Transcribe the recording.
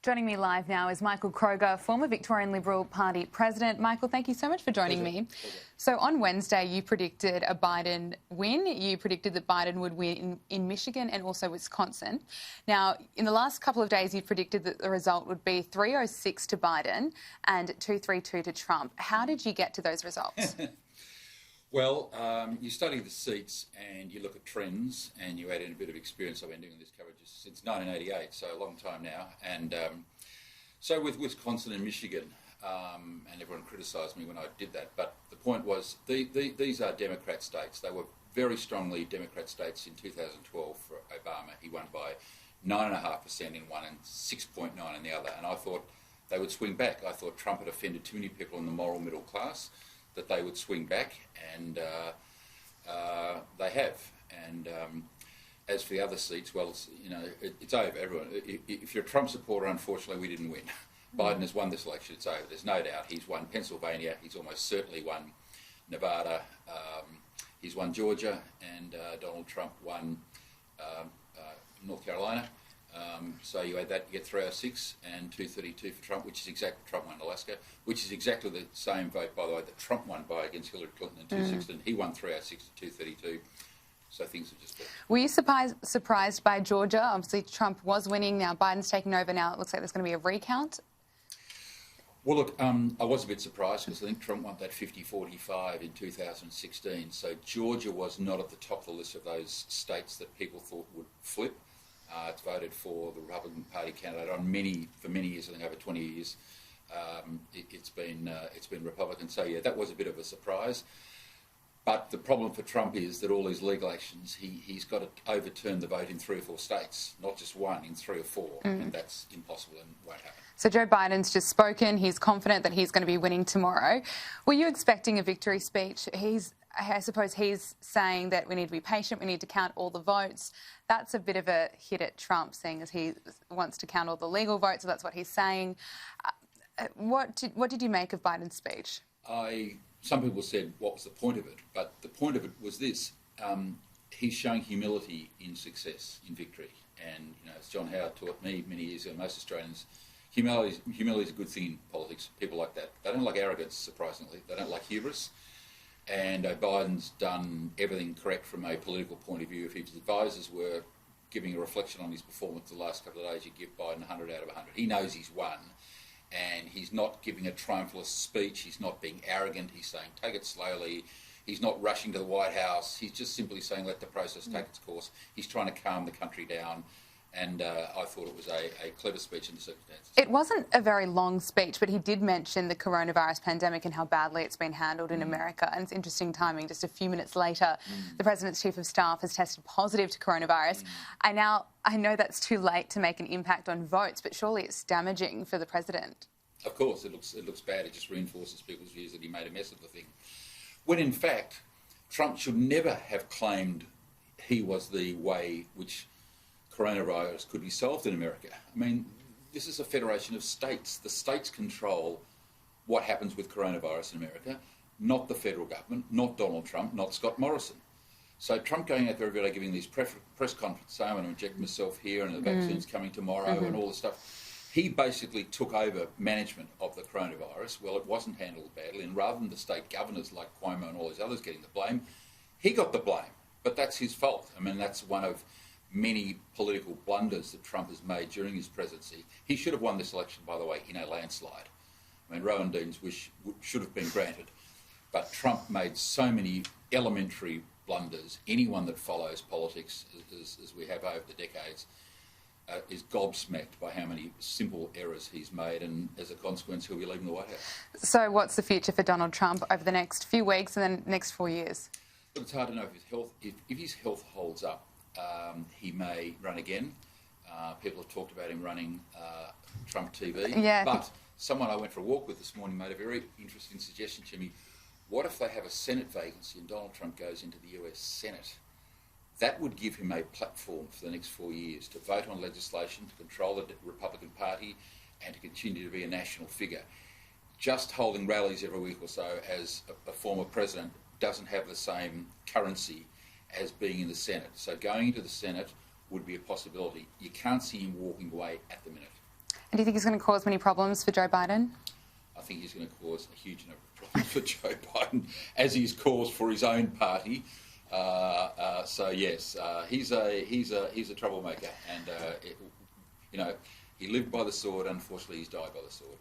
Joining me live now is Michael Kroger, former Victorian Liberal Party president. Michael, thank you so much for joining me. So on Wednesday, you predicted a Biden win. You predicted that Biden would win in Michigan and also Wisconsin. Now, in the last couple of days, you predicted that the result would be 306 to Biden and 232 to Trump. How did you get to those results? Well, you study the seats and you look at trends and you add in a bit of experience. I've been doing this coverage since 1988, so a long time now. And so with Wisconsin and Michigan, and everyone criticised me when I did that, but the point was these are Democrat states. They were very strongly Democrat states in 2012 for Obama. He won by 9.5% in one and 6.9% in the other. And I thought they would swing back. I thought Trump had offended too many people in the moral middle class, that they would swing back, and they have. And as for the other seats, well, it's over. Everyone, if you're a Trump supporter, unfortunately, we didn't win. Biden has won this election. It's over. There's no doubt. He's won Pennsylvania. He's almost certainly won Nevada. He's won Georgia, and Donald Trump won North Carolina. So you add that, you get 306 and 232 for Trump, which is exactly Trump won Alaska, which is exactly the same vote, by the way, that Trump won by against Hillary Clinton in 2016. He won 306 to 232. So things have just been. Were you surprised by Georgia? Obviously, Trump was winning. Now Biden's taking over. Now it looks like there's going to be a recount. Well, look, I was a bit surprised because I think Trump won that 50-45 in 2016. So Georgia was not at the top of the list of those states that people thought would flip. It's voted for the Republican Party candidate for many years. I think over 20 years, it's been Republican. So yeah, that was a bit of a surprise. But the problem for Trump is that all these legal actions, he's got to overturn the vote in 3 or 4 states, not just one, in 3 or 4, and that's impossible and won't happen. So Joe Biden's just spoken. He's confident that he's going to be winning tomorrow. Were you expecting a victory speech? I suppose he's saying that we need to be patient, we need to count all the votes. That's a bit of a hit at Trump, seeing as he wants to count all the legal votes, so that's what he's saying. What did you make of Biden's speech? Some people said, what was the point of it? But the point of it was this. He's showing humility in success, in victory. And, as John Howard taught me many years ago, most Australians, humility is a good thing in politics. People like that. They don't like arrogance, surprisingly. They don't like hubris. And Biden's done everything correct from a political point of view. If his advisors were giving a reflection on his performance the last couple of days, you'd give Biden 100 out of 100. He knows he's won, and he's not giving a triumphalist speech. He's not being arrogant. He's saying, take it slowly. He's not rushing to the White House. He's just simply saying, let the process take its course. He's trying to calm the country down. And I thought it was a clever speech in the circumstances. It wasn't a very long speech, but he did mention the coronavirus pandemic and how badly it's been handled in America. And it's interesting timing. Just a few minutes later, the President's Chief of Staff has tested positive to coronavirus. I know that's too late to make an impact on votes, but surely it's damaging for the President. Of course, it looks bad. It just reinforces people's views that he made a mess of the thing. When, in fact, Trump should never have claimed he was the way which coronavirus could be solved in America. I mean, this is a federation of states. The states control what happens with coronavirus in America, not the federal government, not Donald Trump, not Scott Morrison. So Trump going out there every day giving these press conferences, saying, I'm going to inject myself here and the vaccine's coming tomorrow and all this stuff. He basically took over management of the coronavirus. Well, it wasn't handled badly, and rather than the state governors like Cuomo and all these others getting the blame, he got the blame. But that's his fault. I mean, that's one of many political blunders that Trump has made during his presidency. He should have won this election, by the way, in a landslide. I mean, Rowan Dean's wish should have been granted. But Trump made so many elementary blunders. Anyone that follows politics, as we have over the decades, is gobsmacked by how many simple errors he's made, and as a consequence, he'll be leaving the White House. So what's the future for Donald Trump over the next few weeks and then next 4 years? Look, it's hard to know if his health holds up. He may run again. People have talked about him running Trump TV. Yeah. But someone I went for a walk with this morning made a very interesting suggestion to me. What if they have a Senate vacancy and Donald Trump goes into the US Senate? That would give him a platform for the next 4 years to vote on legislation, to control the Republican Party, and to continue to be a national figure. Just holding rallies every week or so as a former president doesn't have the same currency as being in the Senate. So going into the Senate would be a possibility. You can't see him walking away at the minute. And do you think he's going to cause many problems for Joe Biden? I think he's going to cause a huge number of problems for Joe Biden, as he's caused for his own party. So yes, he's a troublemaker, and he lived by the sword. Unfortunately, he's died by the sword.